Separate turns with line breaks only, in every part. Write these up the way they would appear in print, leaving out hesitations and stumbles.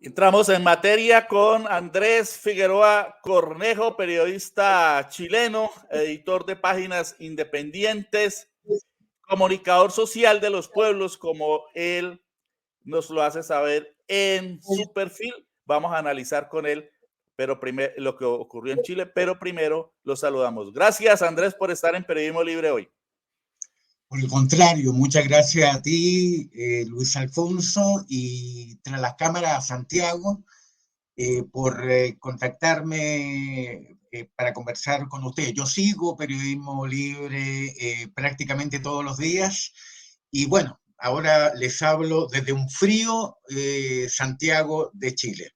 Entramos en materia con Andrés Figueroa Cornejo, periodista chileno, editor de páginas independientes, comunicador social de los pueblos, como él nos lo hace saber en su perfil. Vamos a analizar con él pero primero lo que ocurrió en Chile, pero primero lo saludamos. Gracias, Andrés, por estar en Periodismo Libre hoy.
Por el contrario, muchas gracias a ti, Luis Alfonso, y tras las cámaras a Santiago, por contactarme para conversar con ustedes. Yo sigo Periodismo Libre prácticamente todos los días y bueno, ahora les hablo desde un frío Santiago de Chile.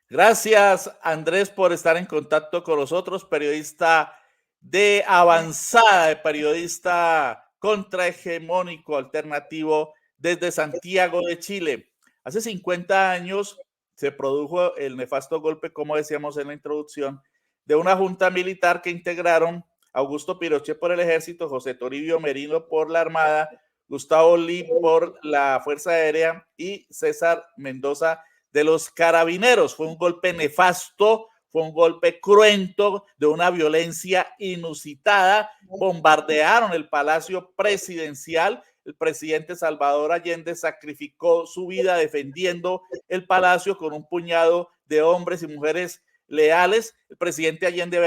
Gracias, Andrés, por estar en contacto con nosotros, periodista de avanzada, de periodista contrahegemónico alternativo desde Santiago de Chile. Hace 50 años se produjo el nefasto golpe, como decíamos en la introducción, de una junta militar que integraron Augusto Pinochet por el ejército, José Toribio Merino por la armada, Gustavo Lee por la Fuerza Aérea y César Mendoza de los carabineros. Fue un golpe nefasto, fue un golpe cruento, de una violencia inusitada. Bombardearon el Palacio Presidencial. El presidente Salvador Allende sacrificó su vida defendiendo el palacio con un puñado de hombres y mujeres leales. El presidente Allende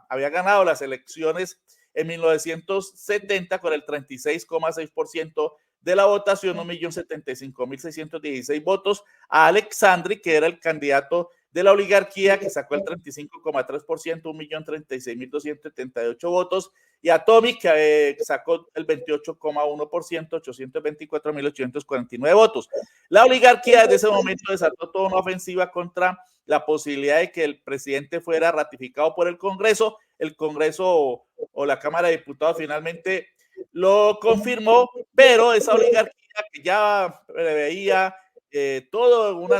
había ganado las elecciones en 1970 con el 36,6% de la votación, 1.075.616 votos, a Alexandri, que era el candidato de la oligarquía, que sacó el 35,3%, 1.036.278 votos, y a Tommy, que sacó el 28,1%, 824.849 votos. La oligarquía desde ese momento desató toda una ofensiva contra la posibilidad de que el presidente fuera ratificado por el Congreso. El Congreso o la Cámara de Diputados finalmente lo confirmó, pero esa oligarquía que ya preveía todo un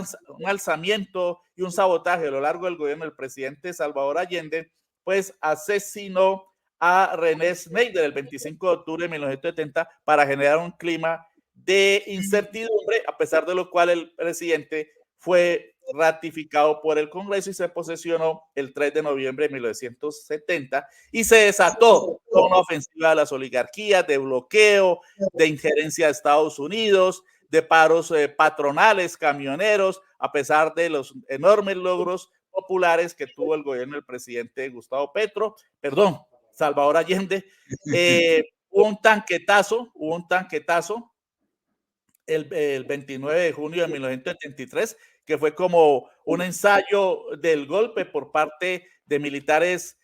alzamiento y un sabotaje a lo largo del gobierno del presidente Salvador Allende, pues asesinó a René Schneider el 25 de octubre de 1970 para generar un clima de incertidumbre, a pesar de lo cual el presidente fue ratificado por el Congreso y se posesionó el 3 de noviembre de 1970 y se desató toda una ofensiva de las oligarquías, de bloqueo, de injerencia de Estados Unidos, de paros patronales, camioneros, a pesar de los enormes logros populares que tuvo el gobierno del presidente Gustavo Salvador Allende. Hubo un tanquetazo el 29 de junio de 1973, que fue como un ensayo del golpe por parte de militares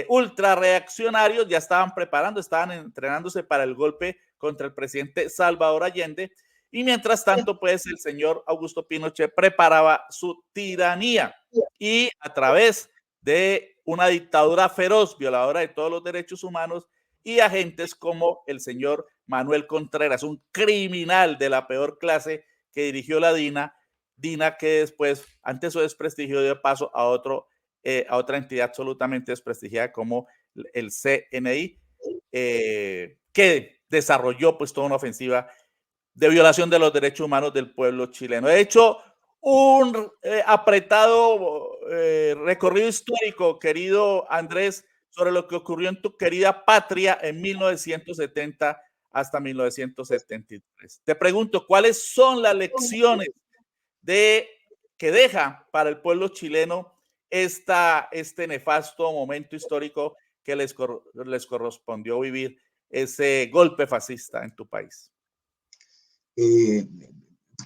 ultra reaccionarios. Ya estaban preparando, estaban entrenándose para el golpe contra el presidente Salvador Allende. Y mientras tanto, pues el señor Augusto Pinochet preparaba su tiranía y a través de una dictadura feroz, violadora de todos los derechos humanos, y agentes como el señor Manuel Contreras, un criminal de la peor clase que dirigió la DINA que después, ante su desprestigio, dio paso a otra entidad absolutamente desprestigiada como el CNI, que desarrolló pues toda una ofensiva de violación de los derechos humanos del pueblo chileno. De hecho, un apretado recorrido histórico, querido Andrés, sobre lo que ocurrió en tu querida patria en 1970 hasta 1973. Te pregunto, ¿cuáles son las lecciones que deja para el pueblo chileno este nefasto momento histórico que les correspondió vivir ese golpe fascista en tu país?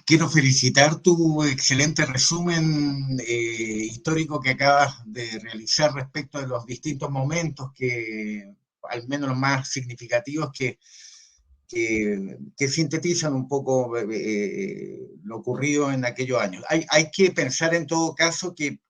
Quiero felicitar tu excelente resumen histórico que acabas de realizar respecto de los distintos momentos que, al menos los más significativos, que sintetizan un poco lo ocurrido en aquellos años. Hay que pensar en todo caso que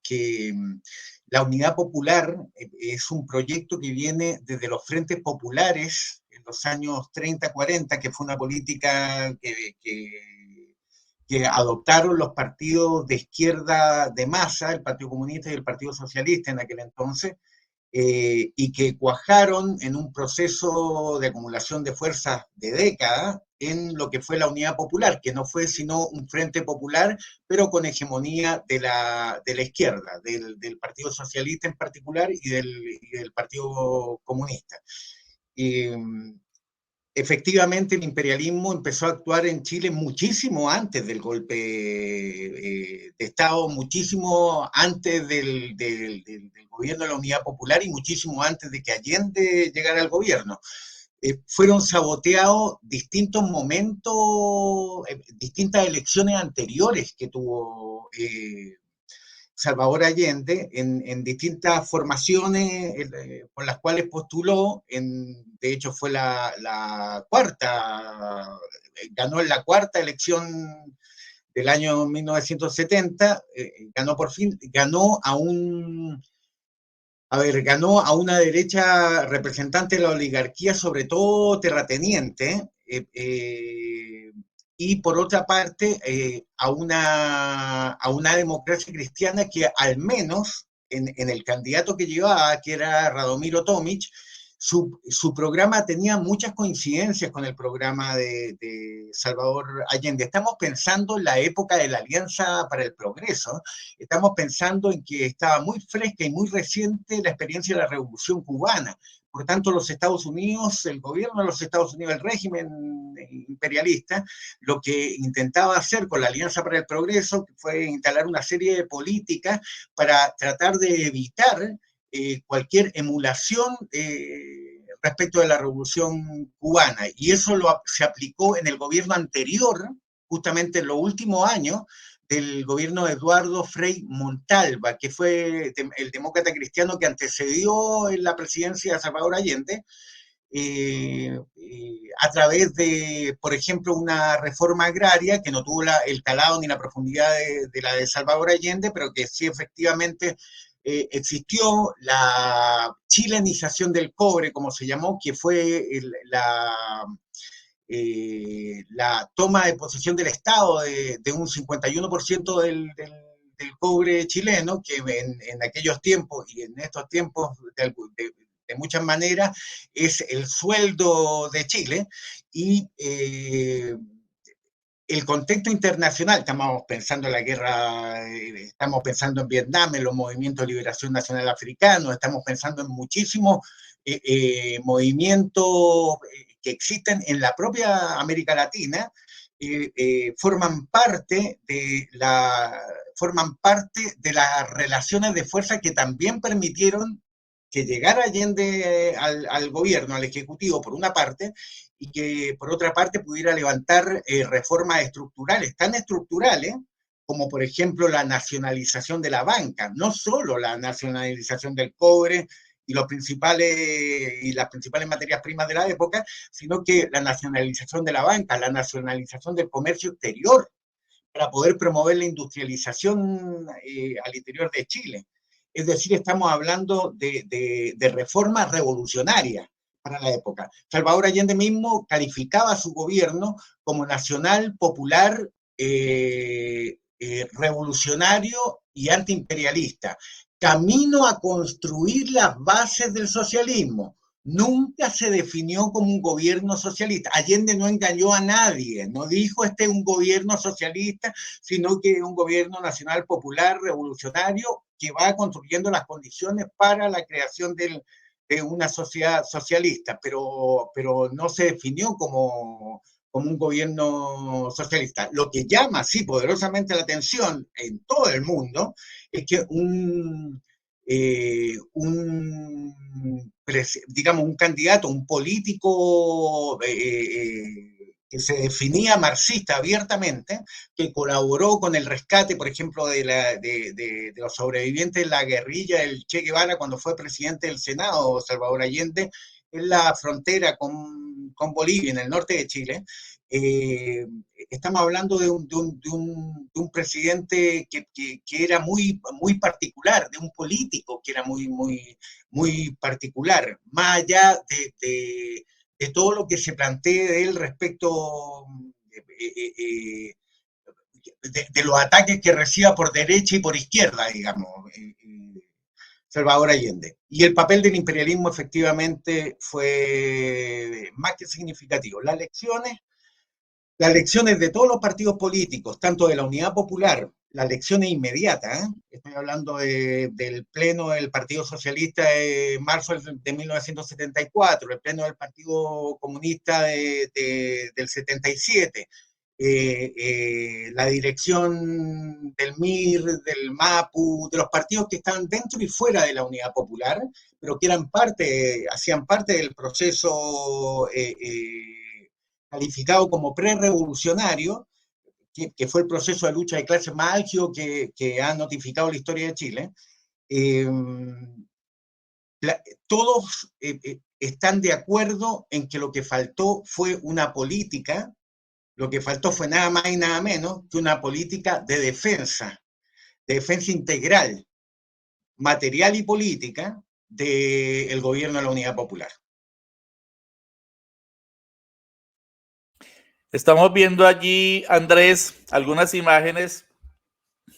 la Unidad Popular es un proyecto que viene desde los frentes populares en los años 30, 40, que fue una política que adoptaron los partidos de izquierda de masa, el Partido Comunista y el Partido Socialista en aquel entonces, y que cuajaron en un proceso de acumulación de fuerzas de décadas en lo que fue la Unidad Popular, que no fue sino un frente popular, pero con hegemonía de la izquierda, del Partido Socialista en particular y del Partido Comunista. Eh, Efectivamente, el imperialismo empezó a actuar en Chile muchísimo antes del golpe de Estado, muchísimo antes del gobierno de la Unidad Popular y muchísimo antes de que Allende llegara al gobierno. Fueron saboteados distintos momentos, distintas elecciones anteriores que tuvo Salvador Allende en distintas formaciones por las cuales postuló, de hecho fue la cuarta, ganó en la cuarta elección del año 1970, ganó por fin, ganó a una derecha representante de la oligarquía, sobre todo terrateniente, y por otra parte a una democracia cristiana que al menos en el candidato que llevaba, que era Radomiro Tomic, su programa tenía muchas coincidencias con el programa de Salvador Allende. Estamos pensando en la época de la Alianza para el Progreso, estamos pensando en que estaba muy fresca y muy reciente la experiencia de la Revolución Cubana. Por tanto, los Estados Unidos, el gobierno de los Estados Unidos, el régimen imperialista, lo que intentaba hacer con la Alianza para el Progreso fue instalar una serie de políticas para tratar de evitar cualquier emulación respecto de la Revolución Cubana. Y eso se aplicó en el gobierno anterior, justamente en los últimos años, del gobierno de Eduardo Frei Montalva, que fue el demócrata cristiano que antecedió en la presidencia de Salvador Allende, a través de, por ejemplo, una reforma agraria que no tuvo el calado ni la profundidad de la de Salvador Allende, pero que sí efectivamente existió la chilenización del cobre, como se llamó, que fue la toma de posesión del Estado de un 51% del cobre chileno, que en aquellos tiempos y en estos tiempos de muchas maneras es el sueldo de Chile, y el contexto internacional, estamos pensando en la guerra, estamos pensando en Vietnam, en los movimientos de liberación nacional africanos, estamos pensando en muchísimos movimientos que existen en la propia América Latina, forman parte de las relaciones de fuerza que también permitieron que llegara Allende al gobierno, al Ejecutivo, por una parte, y que por otra parte pudiera levantar reformas estructurales, tan estructurales como por ejemplo la nacionalización de la banca, no solo la nacionalización del cobre y las principales materias primas de la época, sino que la nacionalización de la banca, la nacionalización del comercio exterior, para poder promover la industrialización al interior de Chile. Es decir, estamos hablando de reformas revolucionarias para la época. Salvador Allende mismo calificaba a su gobierno como nacional, popular, revolucionario y antiimperialista, camino a construir las bases del socialismo. Nunca se definió como un gobierno socialista. Allende no engañó a nadie, no dijo este es un gobierno socialista, sino que es un gobierno nacional popular revolucionario que va construyendo las condiciones para la creación de una sociedad socialista, pero no se definió como un gobierno socialista. Lo que llama sí poderosamente la atención en todo el mundo es que digamos, un candidato, un político que se definía marxista abiertamente, que colaboró con el rescate, por ejemplo, de los sobrevivientes de la guerrilla del Che Guevara cuando fue presidente del Senado, Salvador Allende, en la frontera con Bolivia, en el norte de Chile. Eh, Estamos hablando de un presidente que era muy particular, de un político que era muy particular, más allá de todo lo que se plantee de él respecto de los ataques que reciba por derecha y por izquierda, digamos. Salvador Allende. Y el papel del imperialismo efectivamente fue más que significativo. Las lecciones de todos los partidos políticos, tanto de la Unidad Popular, las lecciones inmediatas, estoy hablando del pleno del Partido Socialista de marzo de 1974, el pleno del Partido Comunista del 77, la dirección del MIR, del MAPU, de los partidos que estaban dentro y fuera de la Unidad Popular, pero que hacían parte del proceso calificado como pre-revolucionario, que fue el proceso de lucha de clases más álgido que ha notificado la historia de Chile. Eh, Todos están de acuerdo en que lo que faltó fue una política, lo que faltó fue nada más y nada menos que una política de defensa integral, material y política del gobierno de la Unidad Popular.
Estamos viendo allí, Andrés, algunas imágenes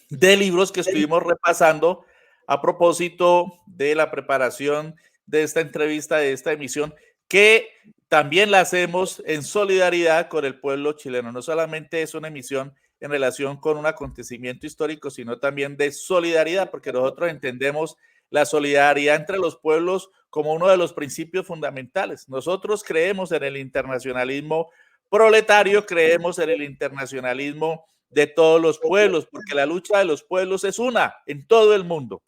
de libros que estuvimos repasando a propósito de la preparación de esta entrevista, de esta emisión, que también la hacemos en solidaridad con el pueblo chileno. No solamente es una emisión en relación con un acontecimiento histórico, sino también de solidaridad, porque nosotros entendemos la solidaridad entre los pueblos como uno de los principios fundamentales. Nosotros creemos en el internacionalismo proletario, creemos en el internacionalismo de todos los pueblos, porque la lucha de los pueblos es una en todo el mundo.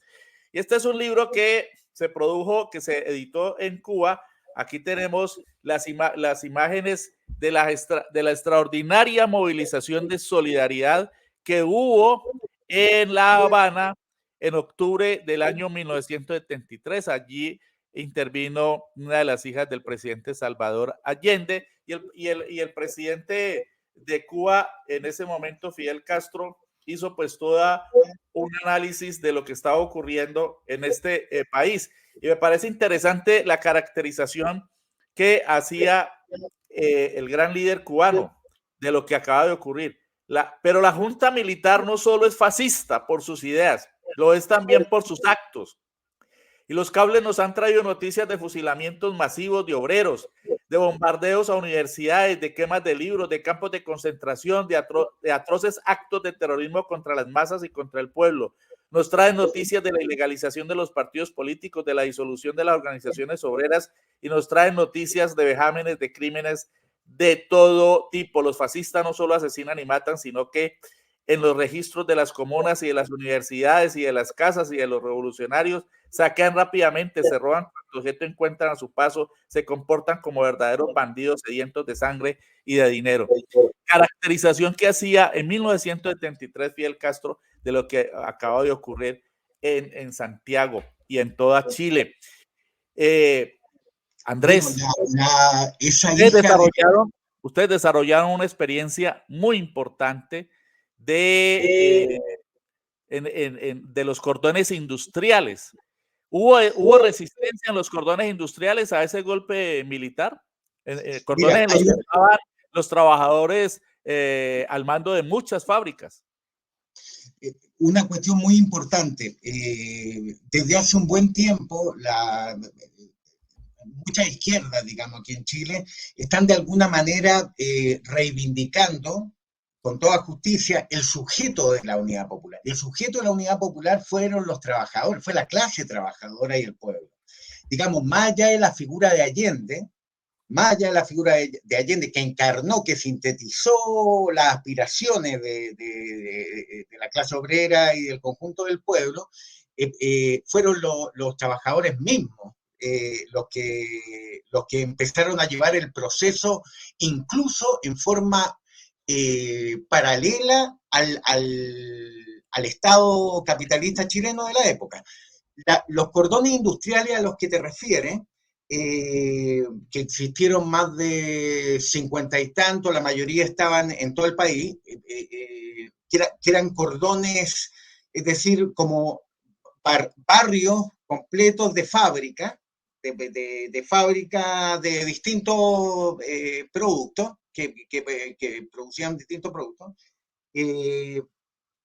Y este es un libro que se produjo, que se editó en Cuba. Aquí tenemos las imágenes de la extraordinaria movilización de solidaridad que hubo en La Habana en octubre del año 1973. Allí intervino una de las hijas del presidente Salvador Allende y el presidente de Cuba en ese momento, Fidel Castro, hizo pues toda un análisis de lo que estaba ocurriendo en este país. Y me parece interesante la caracterización que hacía el gran líder cubano de lo que acaba de ocurrir. Pero la junta militar no solo es fascista por sus ideas, lo es también por sus actos. Y los cables nos han traído noticias de fusilamientos masivos de obreros, de bombardeos a universidades, de quemas de libros, de campos de concentración, de atroces actos de terrorismo contra las masas y contra el pueblo. Nos traen noticias de la ilegalización de los partidos políticos, de la disolución de las organizaciones obreras y nos traen noticias de vejámenes, de crímenes de todo tipo. Los fascistas no solo asesinan y matan, sino que en los registros de las comunas y de las universidades y de las casas y de los revolucionarios saquean rápidamente, se roban cuanto objeto encuentran a su paso, se comportan como verdaderos bandidos sedientos de sangre y de dinero. Caracterización que hacía en 1973 Fidel Castro de lo que acaba de ocurrir en Santiago y en toda Chile. Andrés,
bueno,
ustedes desarrollaron una experiencia muy importante de los cordones industriales. ¿Hubo resistencia en los cordones industriales a ese golpe militar? Cordones en los que estaban los trabajadores al mando de muchas fábricas.
Una cuestión muy importante. Desde hace un buen tiempo, muchas izquierdas, digamos, aquí en Chile, están de alguna manera reivindicando con toda justicia el sujeto de la Unidad Popular. El sujeto de la Unidad Popular fueron los trabajadores, fue la clase trabajadora y el pueblo. Digamos, más allá de la figura de Allende, que encarnó, que sintetizó las aspiraciones de la clase obrera y del conjunto del pueblo, fueron los trabajadores mismos los que empezaron a llevar el proceso, incluso en forma paralela al Estado capitalista chileno de la época. Los cordones industriales a los que te refieres, que existieron más de 50 y tanto, la mayoría estaban en todo el país, que eran cordones, es decir, como barrios completos de fábrica, de fábrica de distintos productos, que producían distintos productos,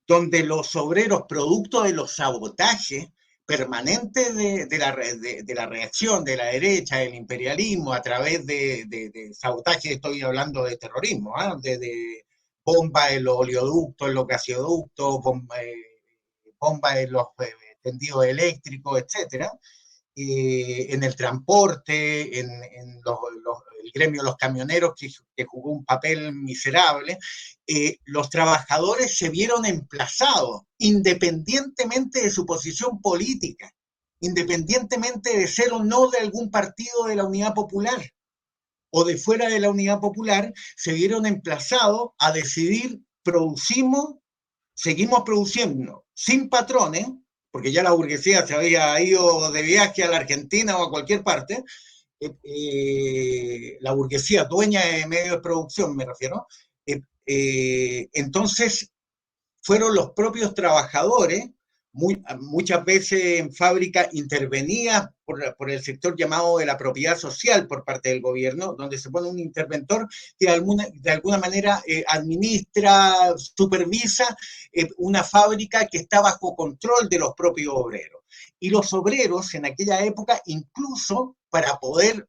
donde los obreros, producto de los sabotajes, permanente de la reacción de la derecha, del imperialismo, a través de sabotaje, estoy hablando de terrorismo, de bombas en los oleoductos, en los gasoductos, bombas en los tendidos eléctricos, etcétera, en el transporte, el gremio de los camioneros, que jugó un papel miserable. Los trabajadores se vieron emplazados, independientemente de su posición política, independientemente de ser o no de algún partido de la Unidad Popular o de fuera de la Unidad Popular, se vieron emplazados a decidir: producimos, seguimos produciendo sin patrones, porque ya la burguesía se había ido de viaje a la Argentina o a cualquier parte, la burguesía dueña de medios de producción, me refiero. Entonces, fueron los propios trabajadores, muchas veces en fábrica intervenía por el sector llamado de la propiedad social por parte del gobierno, donde se pone un interventor que de alguna manera administra, supervisa una fábrica que está bajo control de los propios obreros. Y los obreros en aquella época, incluso para poder,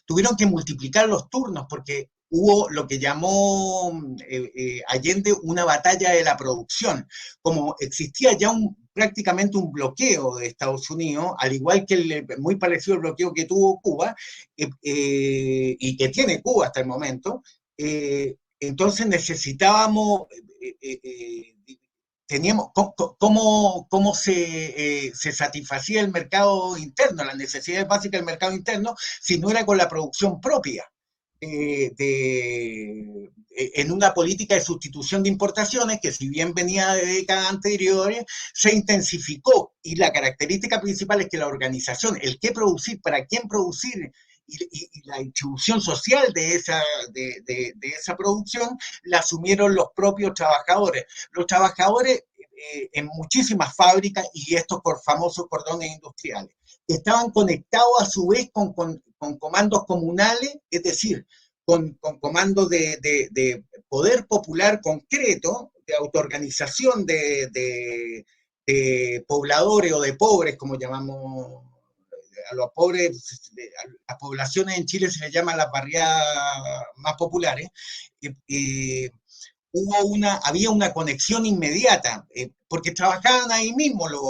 tuvieron que multiplicar los turnos, porque hubo lo que llamó Allende una batalla de la producción. Como existía ya prácticamente un bloqueo de Estados Unidos, al igual que muy parecido al bloqueo que tuvo Cuba, y que tiene Cuba hasta el momento, entonces necesitábamos, teníamos cómo se satisfacía el mercado interno, las necesidades básicas del mercado interno, si no era con la producción propia. En una política de sustitución de importaciones que, si bien venía de décadas anteriores, se intensificó, y la característica principal es que la organización, el qué producir, para quién producir, y la distribución social de esa producción la asumieron los propios trabajadores. Los trabajadores en muchísimas fábricas, y estos famosos cordones industriales, estaban conectados a su vez con comandos comunales, es decir, con comandos de poder popular concreto, de autoorganización de pobladores o de pobres, como llamamos a los pobres. A las poblaciones en Chile se les llama las barriadas más populares. Había una conexión inmediata, porque trabajaban ahí mismo los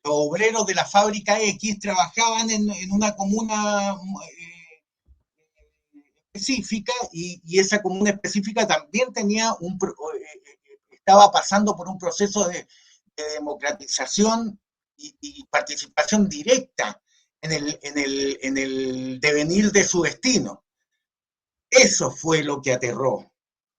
obreros de la fábrica X, trabajaban en una comuna específica, y esa comuna específica también estaba pasando por un proceso de democratización y participación directa en el devenir de su destino. Eso fue lo que aterró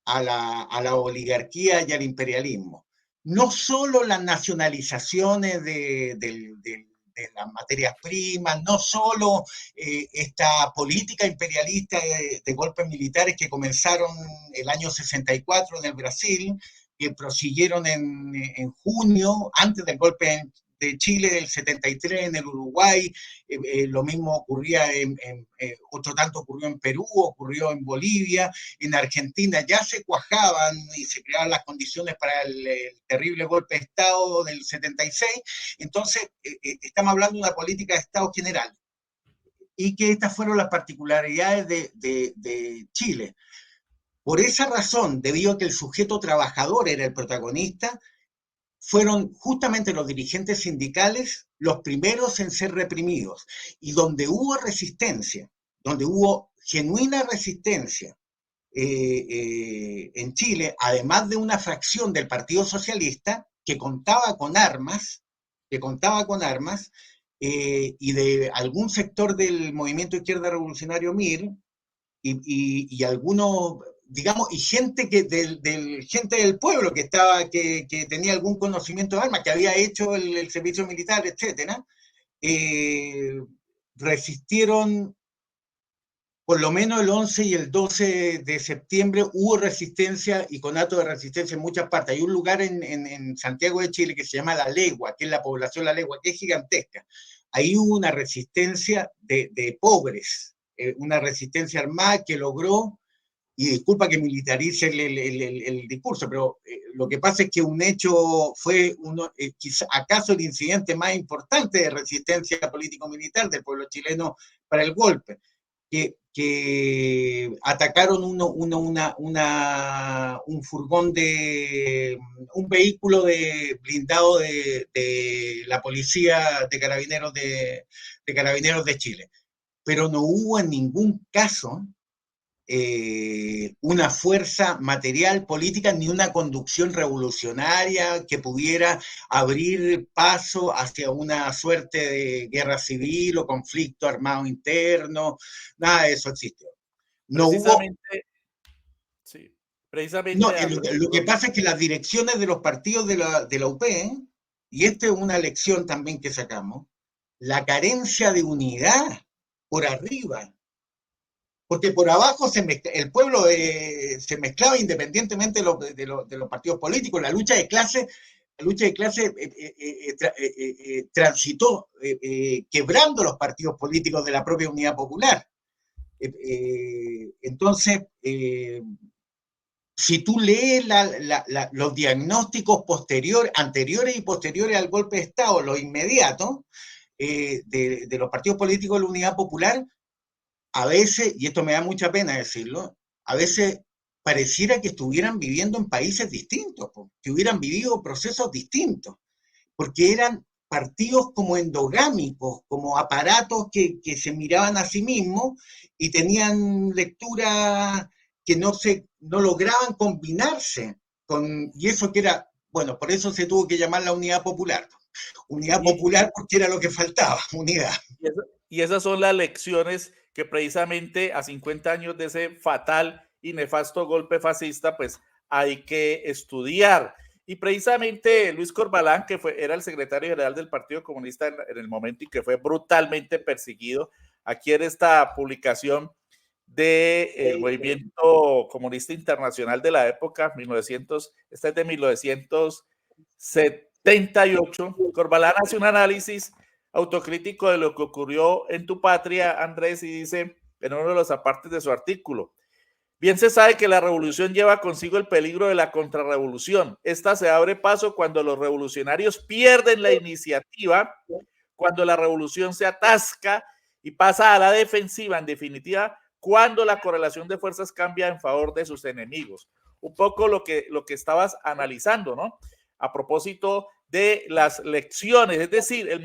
a la oligarquía y al imperialismo. No solo las nacionalizaciones de las materias primas, no solo esta política imperialista de golpes militares que comenzaron el año 64 en el Brasil, que prosiguieron en junio, antes del golpe de Chile del 73 en el Uruguay. Lo mismo ocurría otro tanto ocurrió en Perú, ocurrió en Bolivia, en Argentina ya se cuajaban y se creaban las condiciones para el terrible golpe de Estado del 76. Entonces, estamos hablando de una política de Estado general, y que estas fueron las particularidades de Chile. Por esa razón, debido a que el sujeto trabajador era el protagonista, fueron justamente los dirigentes sindicales los primeros en ser reprimidos. Y donde hubo resistencia, donde hubo genuina resistencia en Chile, además de una fracción del Partido Socialista que contaba con armas, y de algún sector del movimiento izquierda revolucionario MIR, y algunos, digamos, y gente gente del pueblo que tenía algún conocimiento de armas, que había hecho el servicio militar, etcétera, resistieron. Por lo menos el 11 y el 12 de septiembre hubo resistencia y conato de resistencia en muchas partes. Hay un lugar en Santiago de Chile que se llama La Legua, que es la población La Legua, que es gigantesca. Ahí hubo una resistencia de pobres, una resistencia armada que logró y disculpa que militarice el discurso, pero lo que pasa es que un hecho fue, acaso el incidente más importante de resistencia político-militar del pueblo chileno para el golpe, que atacaron un furgón un vehículo blindado de la policía de carabineros de Chile. Pero no hubo en ningún caso una fuerza material política ni una conducción revolucionaria que pudiera abrir paso hacia una suerte de guerra civil o conflicto armado interno. Nada de eso existió. No hubo.
Sí,
No,
precisamente, Andrés.
lo que pasa es que las direcciones de los partidos de la UP, y esta es una lección también que sacamos, la carencia de unidad por arriba, porque por abajo el pueblo se mezclaba independientemente de los partidos políticos. La lucha de clase transitó quebrando los partidos políticos de la propia Unidad Popular. Entonces, si tú lees los diagnósticos anteriores y posteriores al golpe de Estado, los inmediatos, de los partidos políticos de la Unidad Popular, a veces, y esto me da mucha pena decirlo, a veces pareciera que estuvieran viviendo en países distintos, que hubieran vivido procesos distintos, porque eran partidos como endogámicos, como aparatos que se miraban a sí mismos y tenían lecturas que no lograban combinarse y eso que era, bueno, por eso se tuvo que llamar la Unidad Popular. Unidad Popular porque era lo que faltaba, unidad.
Y esas son las lecciones que precisamente a 50 años de ese fatal y nefasto golpe fascista, pues hay que estudiar. Y precisamente Luis Corbalán, que era el secretario general del Partido Comunista en el momento y que fue brutalmente perseguido, aquí en esta publicación del movimiento comunista internacional de la época, 1900, esta es de 1978, Corbalán hace un análisis autocrítico de lo que ocurrió en tu patria, Andrés, y dice en uno de los apartes de su artículo: bien se sabe que la revolución lleva consigo el peligro de la contrarrevolución. Esta se abre paso cuando los revolucionarios pierden la iniciativa, cuando la revolución se atasca y pasa a la defensiva, en definitiva, cuando la correlación de fuerzas cambia en favor de sus enemigos. Un poco lo que estabas analizando, ¿no? A propósito de las lecciones, es decir, un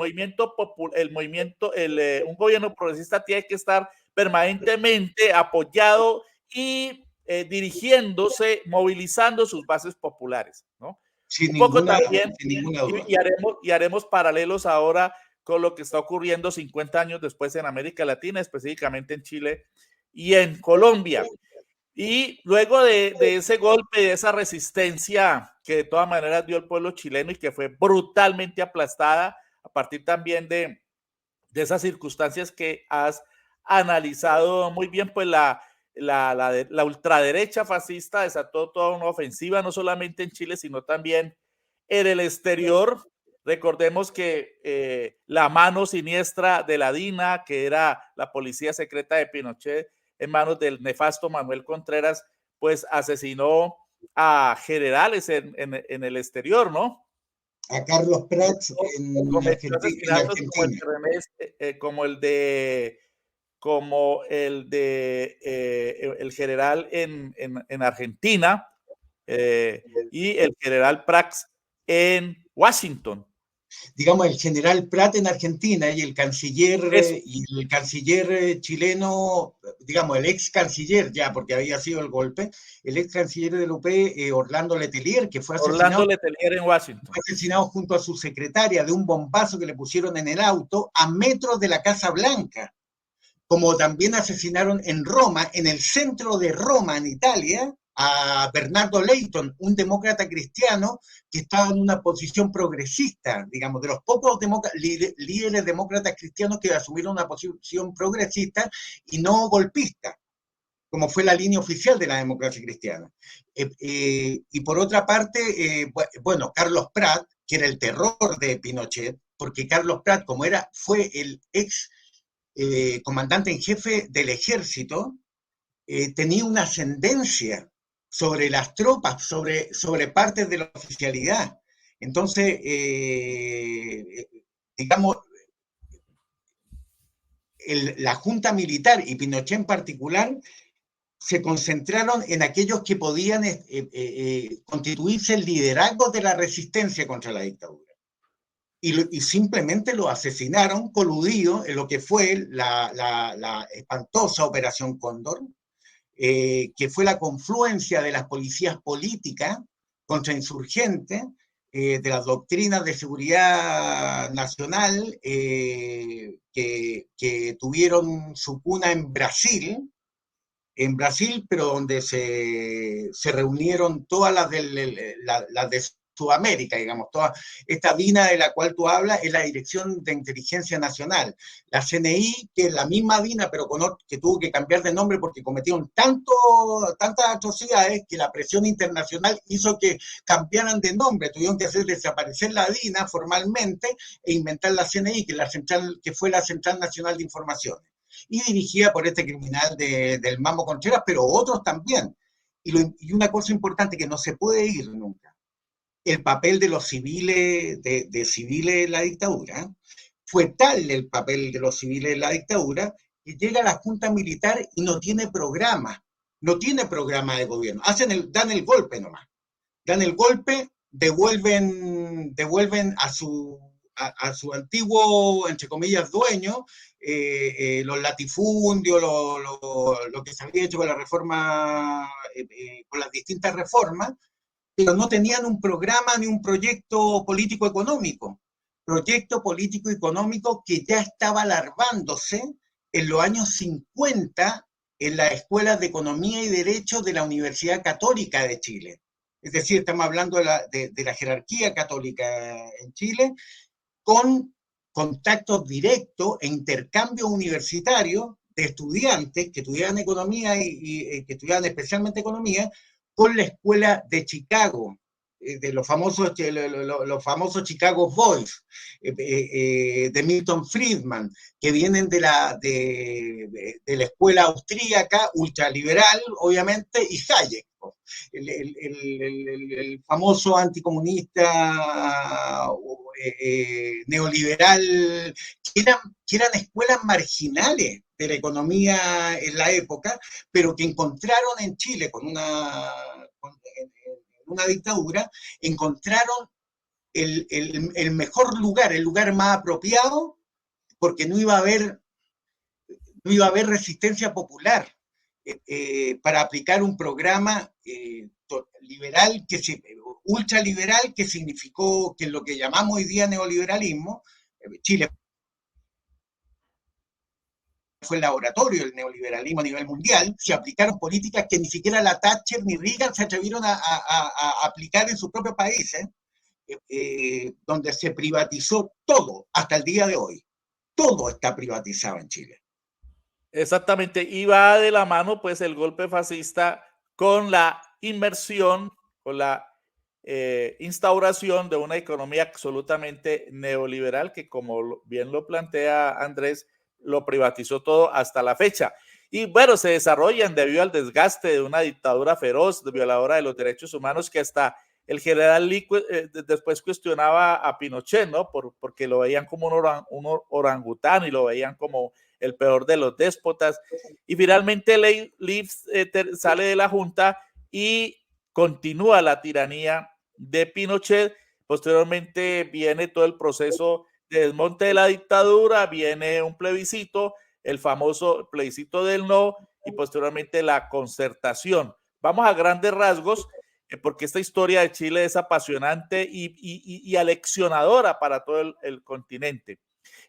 gobierno progresista tiene que estar permanentemente apoyado y dirigiéndose, movilizando sus bases populares, ¿no?
Sin ninguna duda.
Y haremos paralelos ahora con lo que está ocurriendo 50 años después en América Latina, específicamente en Chile y en Colombia. Y luego de ese golpe, de esa resistencia que de todas maneras dio el pueblo chileno y que fue brutalmente aplastada a partir también de esas circunstancias que has analizado muy bien, pues la ultraderecha fascista desató toda una ofensiva, no solamente en Chile, sino también en el exterior. Recordemos que la mano siniestra de la DINA, que era la policía secreta de Pinochet, en manos del nefasto Manuel Contreras, pues asesinó a generales en el exterior, ¿no?
A Carlos Prats en Argentina.
Como el el general en Argentina y el general Prats en Washington.
Digamos, el general Prat en Argentina y el canciller chileno, digamos, el ex canciller ya, porque había sido el golpe, el ex canciller de la UP, Orlando Letelier, que fue asesinado
en Washington.
Fue asesinado junto a su secretaria de un bombazo que le pusieron en el auto a metros de la Casa Blanca. Como también asesinaron en Roma, en el centro de Roma, en Italia, a Bernardo Leighton, un demócrata cristiano que estaba en una posición progresista, digamos, de los pocos líderes demócratas cristianos que asumieron una posición progresista y no golpista, como fue la línea oficial de la democracia cristiana. Y por otra parte, bueno, Carlos Prat, que era el terror de Pinochet, porque Carlos Prat, como fue el ex comandante en jefe del ejército, tenía una ascendencia sobre las tropas, sobre partes de la oficialidad. Entonces, digamos, la Junta Militar y Pinochet en particular se concentraron en aquellos que podían constituirse el liderazgo de la resistencia contra la dictadura. Y simplemente lo asesinaron coludido en lo que fue la espantosa Operación Cóndor, que fue la confluencia de las policías políticas contra insurgentes, de las doctrinas de seguridad nacional que tuvieron su cuna en Brasil, pero donde se reunieron todas las de Sudamérica, digamos, toda esta DINA de la cual tú hablas es la Dirección de Inteligencia Nacional. La CNI, que es la misma DINA, pero que tuvo que cambiar de nombre porque cometieron tantas atrocidades que la presión internacional hizo que cambiaran de nombre. Tuvieron que hacer desaparecer la DINA formalmente e inventar la CNI, que fue la Central Nacional de Informaciones, y dirigida por este criminal del Mamo Contreras, pero otros también. Y una cosa importante que no se puede ir nunca, el papel de los civiles, de civiles en la dictadura, fue tal el papel de los civiles en la dictadura que llega la Junta Militar y no tiene programa de gobierno, dan el golpe nomás, dan el golpe, devuelven a su antiguo, entre comillas, dueño, los latifundios, lo que se había hecho con la reforma, con las distintas reformas, pero no tenían un programa ni un proyecto político-económico. Proyecto político-económico que ya estaba larvándose en los años 50 en las escuelas de Economía y Derecho de la Universidad Católica de Chile. Es decir, estamos hablando de la jerarquía católica en Chile, con contactos directos e intercambio universitario de estudiantes que estudiaban economía y que estudiaban especialmente economía con la escuela de Chicago, de los famosos Chicago Boys, de Milton Friedman, que vienen de la escuela austríaca, ultraliberal, obviamente, y Hayek, el famoso anticomunista neoliberal, que eran escuelas marginales de la economía en la época, pero que encontraron en Chile en una dictadura, encontraron el mejor lugar, el lugar más apropiado, porque no iba a haber resistencia popular para aplicar un programa liberal, ultraliberal, que significó que lo que llamamos hoy día neoliberalismo, Chile fue el laboratorio del neoliberalismo a nivel mundial, se aplicaron políticas que ni siquiera la Thatcher ni Reagan se atrevieron a aplicar en sus propios países, donde se privatizó todo hasta el día de hoy. Todo está privatizado en Chile.
Exactamente, y va de la mano pues el golpe fascista con la inmersión, con la instauración de una economía absolutamente neoliberal que, como bien lo plantea Andrés, lo privatizó todo hasta la fecha. Y bueno, se desarrollan debido al desgaste de una dictadura feroz, violadora de los derechos humanos, que hasta el general Lee después cuestionaba a Pinochet, ¿no? Porque lo veían como un orangután y lo veían como el peor de los déspotas. Y finalmente Lee sale de la junta y continúa la tiranía de Pinochet. Posteriormente viene todo el proceso de desmonte de la dictadura, viene un plebiscito, el famoso plebiscito del no, y posteriormente la concertación. Vamos a grandes rasgos, porque esta historia de Chile es apasionante y aleccionadora para todo el continente.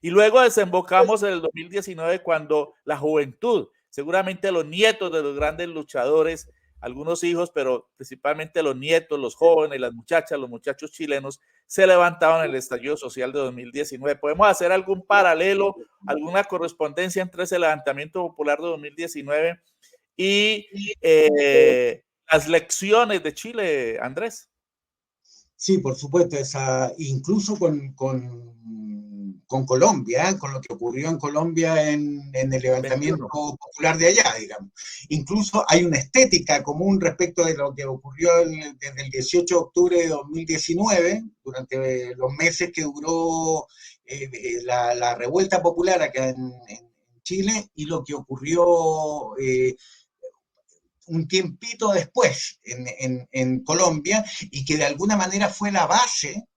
Y luego desembocamos en el 2019, cuando la juventud, seguramente los nietos de los grandes luchadores, algunos hijos, pero principalmente los nietos, los jóvenes, las muchachas, los muchachos chilenos, se levantaban en el estallido social de 2019. ¿Podemos hacer algún paralelo, alguna correspondencia entre ese levantamiento popular de 2019 y las lecciones de Chile, Andrés?
Sí, por supuesto, incluso con Colombia, con lo que ocurrió en Colombia en el levantamiento
21.
popular de allá, digamos. Incluso hay una estética común respecto de lo que ocurrió desde el 18 de octubre de 2019, durante los meses que duró la revuelta popular acá en Chile, y lo que ocurrió un tiempito después en Colombia, y que de alguna manera fue la base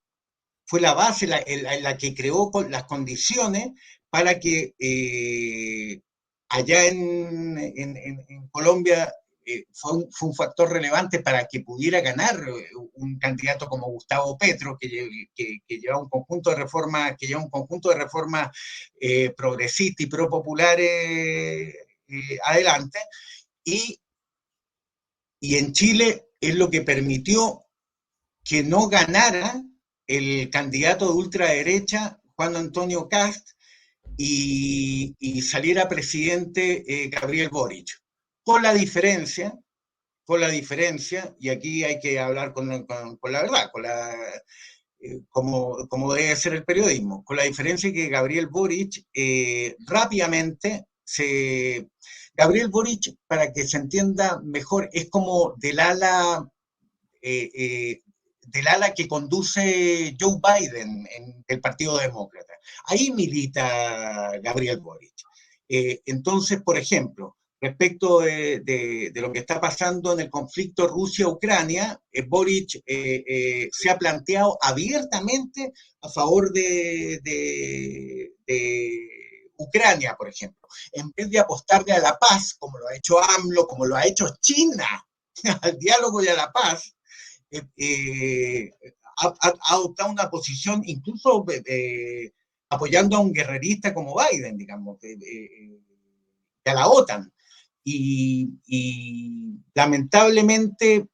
la que creó las condiciones para que allá en Colombia fue un factor relevante para que pudiera ganar un candidato como Gustavo Petro, que lleva un conjunto de reformas, progresistas y pro-populares adelante, y, y en Chile es lo que permitió que no ganara el candidato de ultraderecha, Juan Antonio Kast, y saliera presidente Gabriel Boric. Con la diferencia, y aquí hay que hablar con la verdad, como debe ser el periodismo, con la diferencia que Gabriel Boric rápidamente Gabriel Boric, para que se entienda mejor, es como eh, eh, del ala que conduce Joe Biden en el Partido Demócrata. Ahí milita Gabriel Boric. Entonces, por ejemplo, respecto de lo que está pasando en el conflicto Rusia-Ucrania, Boric se ha planteado abiertamente a favor de Ucrania, por ejemplo, en vez de apostarle a la paz, como lo ha hecho AMLO, como lo ha hecho China, al diálogo y a la paz. Ha adoptado una posición incluso apoyando a un guerrerista como Biden, digamos, a la OTAN. Y lamentablemente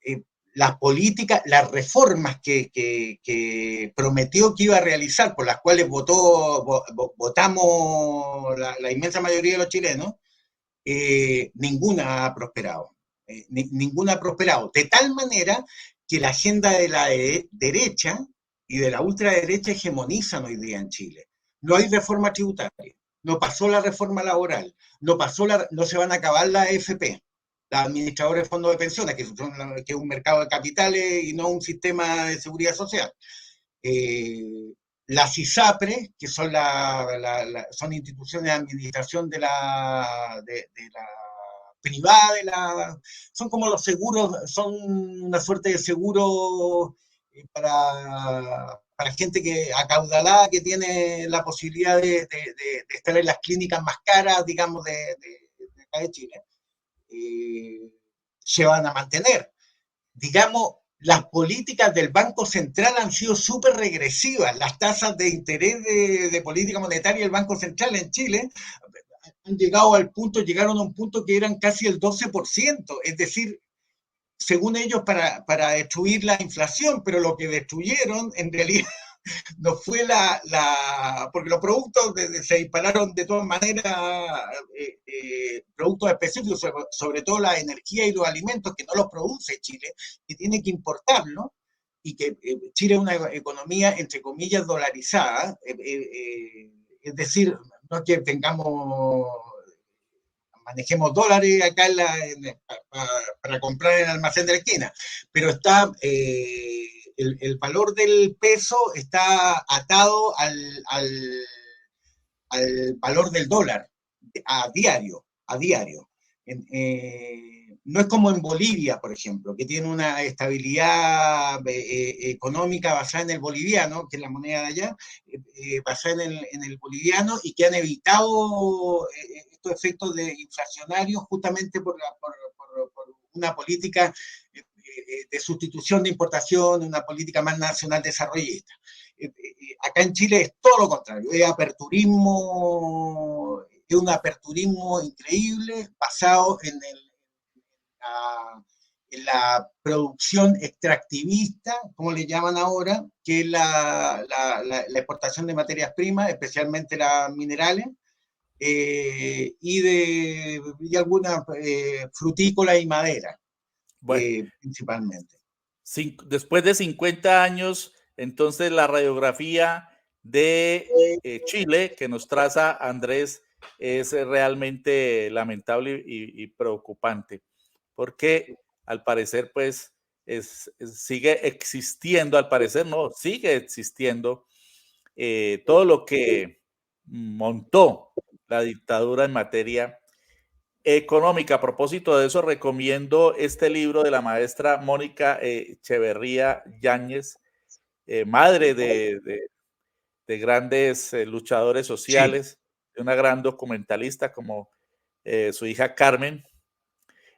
las políticas, las reformas que prometió que iba a realizar, por las cuales votamos la inmensa mayoría de los chilenos, ninguna ha prosperado. Ninguna ha prosperado. De tal manera que la agenda de la derecha y de la ultraderecha hegemonizan hoy día en Chile. No hay reforma tributaria, no pasó la reforma laboral, no se van a acabar la AFP, las administradores de fondos de pensiones, que es un mercado de capitales y no un sistema de seguridad social. Las ISAPRE, que son instituciones de administración de la privada, son como los seguros, son una suerte de seguro para gente acaudalada, que tiene la posibilidad de estar en las clínicas más caras, digamos, de acá de Chile. Se van a mantener. Digamos, las políticas del Banco Central han sido súper regresivas. Las tasas de interés de política monetaria del Banco Central en Chile llegaron a un punto que eran casi el 12%, es decir, según ellos, para destruir la inflación, pero lo que destruyeron en realidad no fue porque los productos se dispararon de todas maneras, productos específicos, sobre todo la energía y los alimentos, que no los produce Chile, que tiene que importarlo, y que Chile es una economía, entre comillas, dolarizada, es decir, no es que manejemos dólares acá para comprar en el almacén de la esquina, pero está el valor del peso está atado al valor del dólar a diario. No es como en Bolivia, por ejemplo, que tiene una estabilidad económica basada en el boliviano, que es la moneda de allá, basada en el boliviano, y que han evitado estos efectos inflacionarios justamente por una política de sustitución de importación, una política más nacional desarrollista. Acá en Chile es todo lo contrario, es un aperturismo increíble basado en la producción extractivista, como le llaman ahora, que es la exportación de materias primas, especialmente las minerales, y algunas frutícolas y madera,
Bueno,
principalmente.
después de 50 años, entonces la radiografía de Chile que nos traza Andrés es realmente lamentable y preocupante, porque al parecer pues sigue existiendo, al parecer no, sigue existiendo todo lo que montó la dictadura en materia económica. A propósito de eso, recomiendo este libro de la maestra Mónica Echeverría Yáñez, madre de grandes luchadores
Sí.
sociales, de una gran documentalista como su hija Carmen,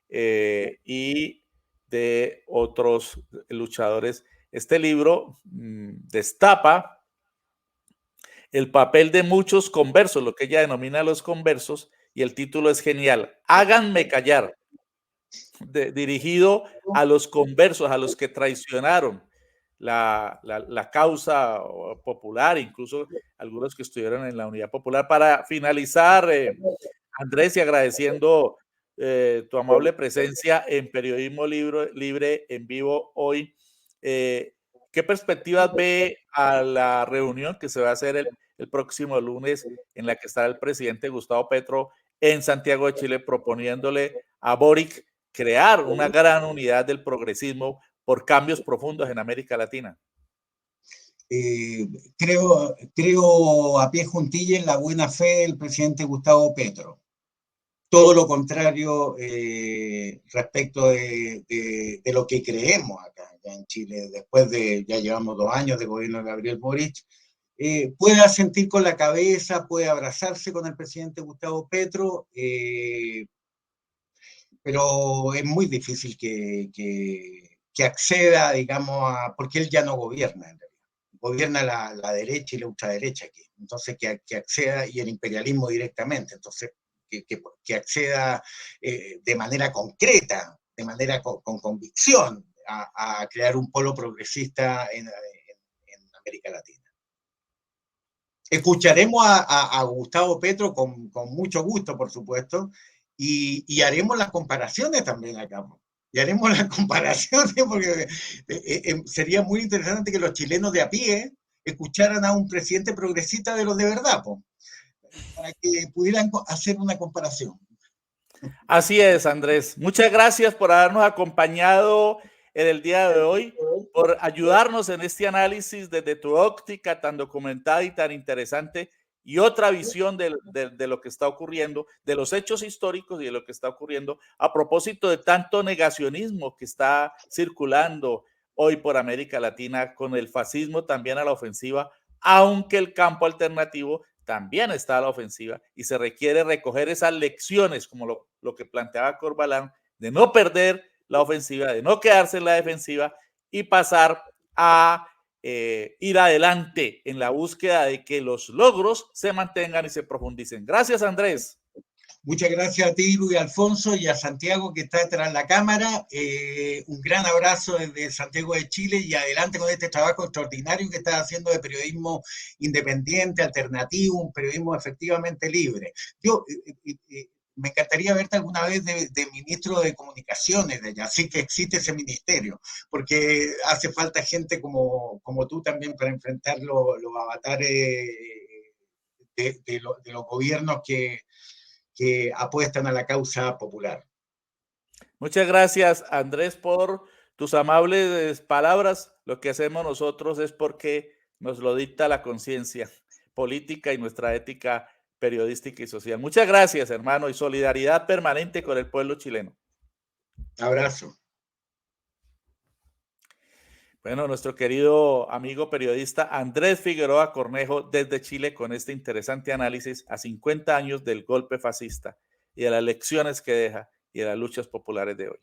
y de otros luchadores. Este libro destapa el papel de muchos conversos, lo que ella denomina los conversos, y el título es genial, Háganme callar, dirigido a los conversos, a los que traicionaron la causa popular, incluso algunos que estuvieron en la Unidad Popular. Para finalizar, Andrés, y agradeciendo tu amable presencia en Periodismo Libre en vivo hoy, ¿qué perspectivas ve a la reunión que se va a hacer el próximo lunes en la que estará el presidente Gustavo Petro en Santiago de Chile proponiéndole a Boric crear una gran unidad del progresismo por cambios profundos en América Latina?
Creo a pie juntilla en la buena fe del presidente Gustavo Petro. Todo lo contrario respecto de lo que creemos acá en Chile, después de, ya llevamos 2 años de gobierno de Gabriel Boric, pueda sentir con la cabeza, puede abrazarse con el presidente Gustavo Petro, pero es muy difícil que acceda, digamos, porque él ya no gobierna, en realidad. Gobierna la derecha y la ultraderecha aquí. Entonces, que acceda, y el imperialismo directamente. Entonces, que acceda de manera concreta, de manera con convicción, a crear un polo progresista en América Latina. Escucharemos a Gustavo Petro con mucho gusto, por supuesto, y haremos las comparaciones también acá. Y haremos las comparaciones porque sería muy interesante que los chilenos de a pie escucharan a un presidente progresista de los de verdad, para que pudieran hacer una comparación.
Así es, Andrés. Muchas gracias por habernos acompañado en el día de hoy, por ayudarnos en este análisis desde tu óptica tan documentada y tan interesante y otra visión de lo que está ocurriendo, de los hechos históricos y de lo que está ocurriendo a propósito de tanto negacionismo que está circulando hoy por América Latina, con el fascismo también a la ofensiva, aunque el campo alternativo también está a la ofensiva y se requiere recoger esas lecciones, como lo que planteaba Corbalán, de no perder la ofensiva, de no quedarse en la defensiva y pasar a ir adelante en la búsqueda de que los logros se mantengan y se profundicen. Gracias, Andrés.
Muchas gracias a ti, Luis Alfonso, y a Santiago, que está detrás de la cámara. Un gran abrazo desde Santiago de Chile y adelante con este trabajo extraordinario que estás haciendo de periodismo independiente, alternativo, un periodismo efectivamente libre. Yo me encantaría verte alguna vez de ministro de Comunicaciones de allá, así que existe ese ministerio, porque hace falta gente como tú también para enfrentar los avatares de los gobiernos que apuestan a la causa popular.
Muchas gracias, Andrés, por tus amables palabras. Lo que hacemos nosotros es porque nos lo dicta la conciencia política y nuestra ética periodística y social. Muchas gracias, hermano, y solidaridad permanente con el pueblo chileno.
Abrazo.
Bueno, nuestro querido amigo periodista Andrés Figueroa Cornejo desde Chile con este interesante análisis a 50 años del golpe fascista y de las lecciones que deja y de las luchas populares de hoy.